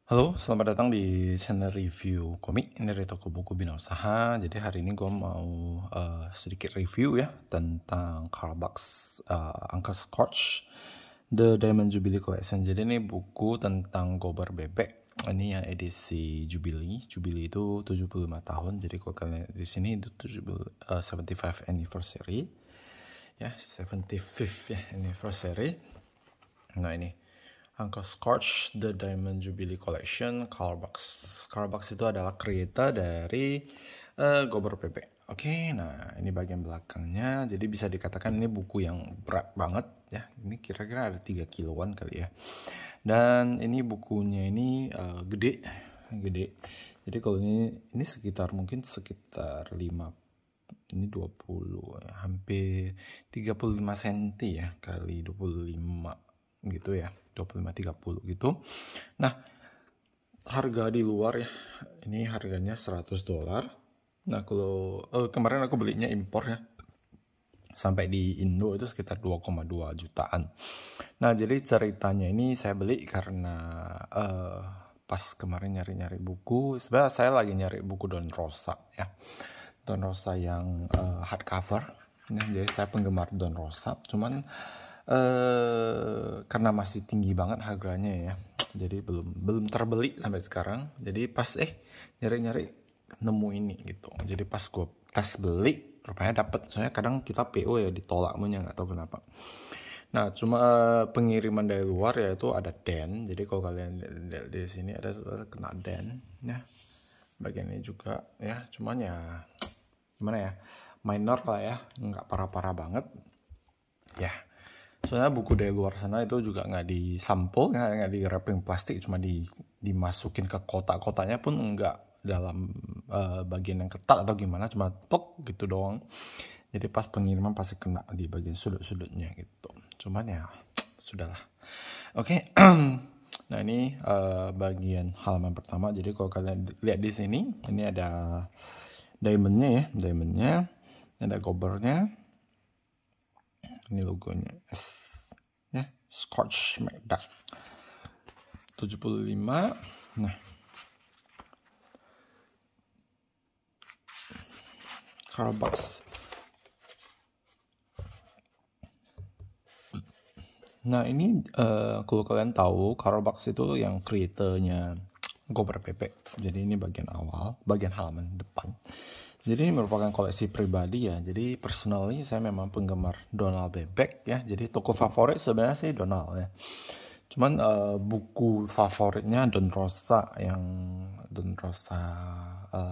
Halo, selamat datang di channel review komik dari toko buku Bina Usaha. Jadi hari ini gue mau sedikit review ya tentang Carlbox Uncle Scotch The Diamond Jubilee Collection. Jadi ini buku tentang Gober Bebek. Ini yang edisi Jubilee. Jubilee itu 75 tahun. Jadi kalau kalian di sini itu 75th anniversary. Ya, 75th ya, anniversary. Nah ini Uncle Scotch The Diamond Jubilee Collection Carlbox. Carlbox itu adalah creator dari Gober Bebek. Oke, nah ini bagian belakangnya. Jadi bisa dikatakan ini buku yang berat banget ya. Ini kira-kira ada 3 kiloan kali ya. Dan ini bukunya ini gede. Jadi kalau ini sekitar mungkin sekitar 5, ini 20 ya, hampir 35 cm ya kali 25 gitu ya, 25-30 gitu. Nah, harga di luar ya, ini harganya $100. Nah, kalau kemarin aku belinya impor ya, sampai di Indo itu sekitar 2,2 jutaan. Nah, jadi ceritanya ini saya beli karena pas kemarin nyari-nyari buku. Sebenarnya saya lagi nyari buku Don Rosa ya, Don Rosa yang hardcover. Nah, jadi saya penggemar Don Rosa, cuman karena masih tinggi banget harganya ya, jadi belum terbeli sampai sekarang. Jadi pas nyari-nyari nemu ini gitu. Jadi pas gue tes beli rupanya dapet. Soalnya kadang kita PO ya ditolak punya, nggak tahu kenapa. Nah, cuma pengiriman dari luar ya itu ada den. Jadi kalau kalian lihat di sini ada kena den ya. Bagian ini juga ya, cuman ya gimana ya, minor lah ya, nggak parah-parah banget ya. Soalnya buku dari luar sana itu juga nggak disampul, nggak di wrapping plastik, cuma dimasukin ke kotak-kotaknya pun nggak dalam bagian yang ketat atau gimana, cuma tok gitu doang. Jadi pas pengiriman pasti kena di bagian sudut-sudutnya gitu. Cuman ya sudahlah. Oke. Nah ini bagian halaman pertama. Jadi kalau kalian lihat di sini, ini ada diamondnya ya, ada gobernya. Ini logonya S ya, Scotch McDuck 75. Nah, Carlbox. Nah ini kalau kalian tahu Carlbox itu yang creatornya Gober Bebek. Jadi ini bagian awal, bagian halaman depan. Jadi ini merupakan koleksi pribadi ya. Jadi personally saya memang penggemar Donald Bebek ya. Jadi toko favorit sebenarnya sih Donald ya. Cuman buku favoritnya Don Rosa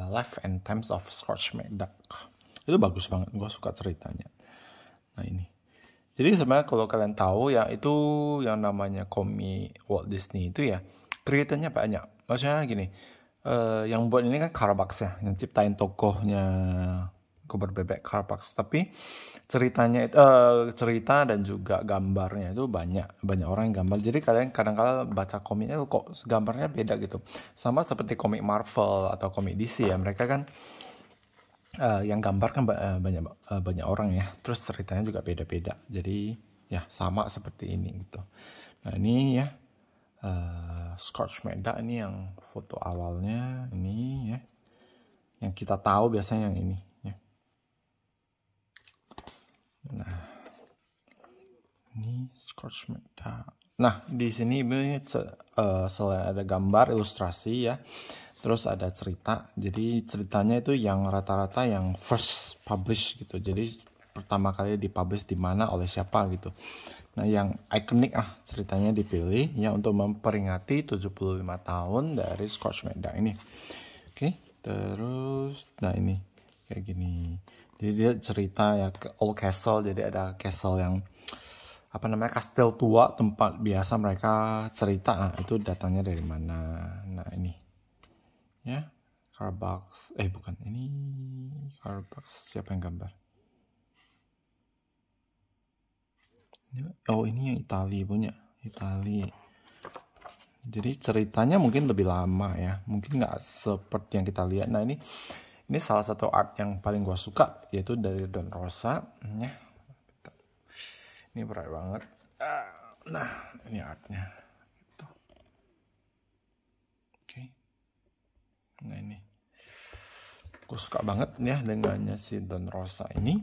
Life and Times of Scotch McDuck. Itu bagus banget, gue suka ceritanya. Nah ini. Jadi sebenarnya kalau kalian tahu ya, itu yang namanya komik Walt Disney itu ya, kreatornya banyak. Maksudnya gini, yang buat ini kan Carlbox ya, yang ciptain tokohnya Gober Bebek Carlbox. Tapi ceritanya itu cerita dan juga gambarnya itu banyak orang yang gambar. Jadi kalian kadang-kadang baca komiknya kok gambarnya beda gitu. Sama seperti komik Marvel atau komik DC ya, mereka kan yang gambar kan banyak orang ya, terus ceritanya juga beda-beda. Jadi ya sama seperti ini gitu. Nah ini ya Scotch McDuck, ini yang foto awalnya ini ya, yang kita tahu biasanya yang ini ya. Nah ini Scotch McDuck. Nah di sini selain ada gambar ilustrasi ya, terus ada cerita. Jadi ceritanya itu yang rata-rata yang first publish gitu. Jadi pertama kali dipublish di mana oleh siapa gitu. Nah yang ikonik ceritanya dipilih ya untuk memperingati 75 tahun dari Scotch McDuck ini. Oke, terus nah ini kayak gini. Jadi dia cerita ya ke Old Castle. Jadi ada castle yang apa namanya, kastil tua, tempat biasa mereka cerita. Nah, itu datangnya dari mana. Nah ini ya, Carlbox bukan, ini Carlbox siapa yang gambar? Oh ini yang Itali punya, Itali. Jadi ceritanya mungkin lebih lama ya, mungkin nggak seperti yang kita lihat. Nah ini salah satu art yang paling gue suka, yaitu dari Don Rosa ya. Ini berat banget. Nah ini artnya. Aku suka banget ya dengannya si Don Rosa ini.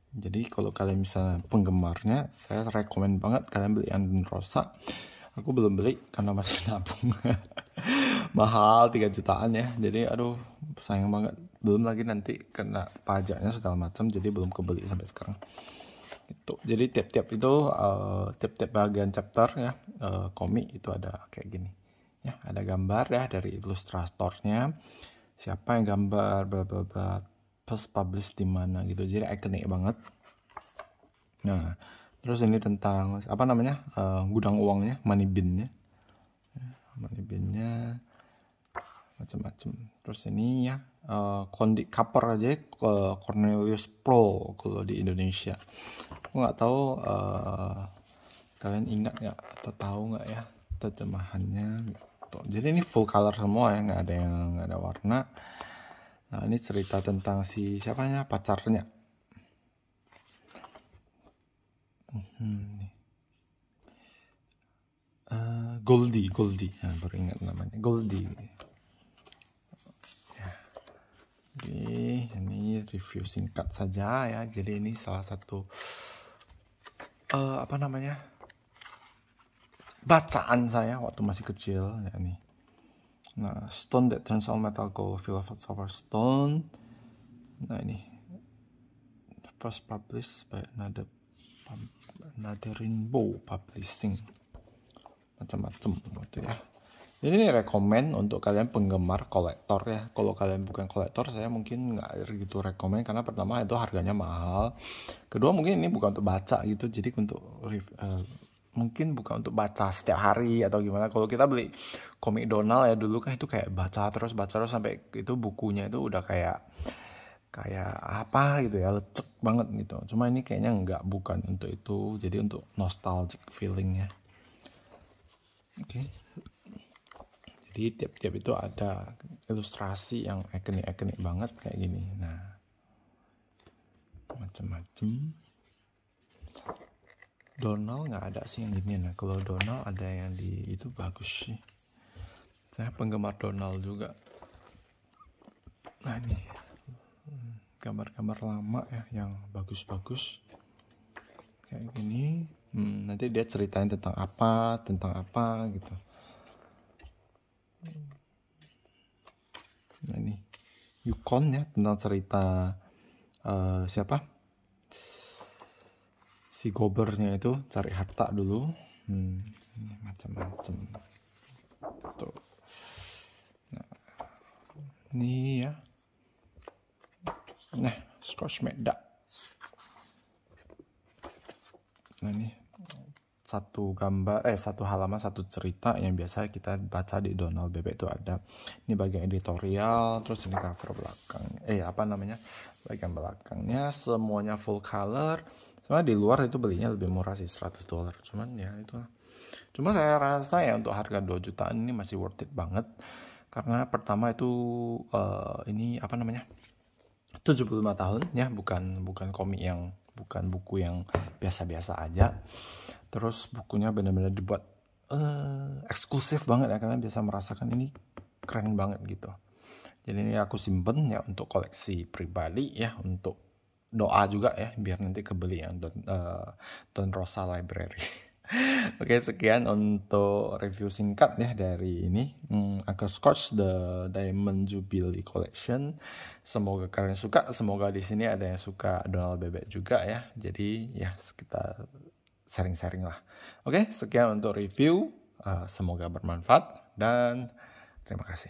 Jadi kalau kalian misalnya penggemarnya, saya rekomen banget kalian beli yang Don Rosa. Aku belum beli karena masih nabung. Mahal 3 jutaan ya. Jadi aduh sayang banget. Belum lagi nanti kena pajaknya segala macam, jadi belum kebeli sampai sekarang. Itu. Jadi tiap-tiap itu tiap-tiap bagian chapter ya komik itu ada kayak gini. Ya, ada gambar ya dari ilustratornya. Siapa yang gambar bla bla bla, first publish di mana gitu. Jadi ikonik banget. Nah, terus ini tentang apa namanya? Gudang uangnya, money bin-nya. Money bin-nya macam-macam. Terus ini ya cover aja ke Cornelius Pro kalau di Indonesia. Aku nggak tahu kalian ingat nggak atau tahu nggak ya terjemahannya. Tuh. Jadi ini full color semua ya, nggak ada warna. Nah ini cerita tentang si siapanya pacarnya. Goldie, nah, baru ingat namanya Goldie. Ya. Jadi ini review singkat saja ya. Jadi ini salah satu apa namanya bacaan saya waktu masih kecil ya nih. Nah, Stone That Turns All Metal Gold, Philosopher's Stone. Nah ini first published by another Rainbow Publishing. Macam-macam gitu ya. Jadi ini rekomen untuk kalian penggemar kolektor ya. Kalau kalian bukan kolektor, saya mungkin nggak gitu rekomen karena pertama itu harganya mahal. Kedua mungkin ini bukan untuk baca gitu, jadi untuk mungkin bukan untuk baca setiap hari atau gimana. Kalau kita beli komik Donald ya dulu kan itu kayak baca terus sampai itu bukunya itu udah kayak apa gitu ya, lecek banget gitu. Cuma ini kayaknya bukan untuk itu, jadi untuk nostalgic feelingnya. Oke. Jadi tiap-tiap itu ada ilustrasi yang ikonik banget kayak gini. Nah, macam-macam. Donald nggak ada sih yang gini. Nah, kalau Donald ada yang di itu bagus sih. Saya penggemar Donald juga. Nah ini gambar-gambar lama ya yang bagus-bagus kayak gini. Nanti dia ceritain tentang apa gitu. Nah ini Yukon ya, tentang cerita siapa si gobernya itu cari harta dulu. Ini macam-macam tuh. Nah ini ya, nah Scotch Meda. Nah ini satu halaman satu cerita yang biasa kita baca di Donald Bebek itu ada. Ini bagian editorial, terus ini cover belakang. Bagian belakangnya semuanya full color. Soalnya di luar itu belinya lebih murah sih, $100. Cuman ya itulah. Cuma saya rasa ya untuk harga 2 jutaan ini masih worth it banget. Karena pertama itu ini 75 tahun ya, bukan komik yang bukan buku yang biasa-biasa aja. Terus bukunya benar-benar dibuat eksklusif banget ya, kalian bisa merasakan ini keren banget gitu. Jadi ini aku simpen ya untuk koleksi pribadi ya, untuk doa juga ya, biar nanti kebeli yang Don Rosa Library. Oke, sekian untuk review singkat ya dari ini Uncle Scotch The Diamond Jubilee Collection. Semoga kalian suka, semoga di sini ada yang suka Donald Bebek juga ya. Jadi ya kita sharing-sharing lah. Oke, sekian untuk review. Semoga bermanfaat dan terima kasih.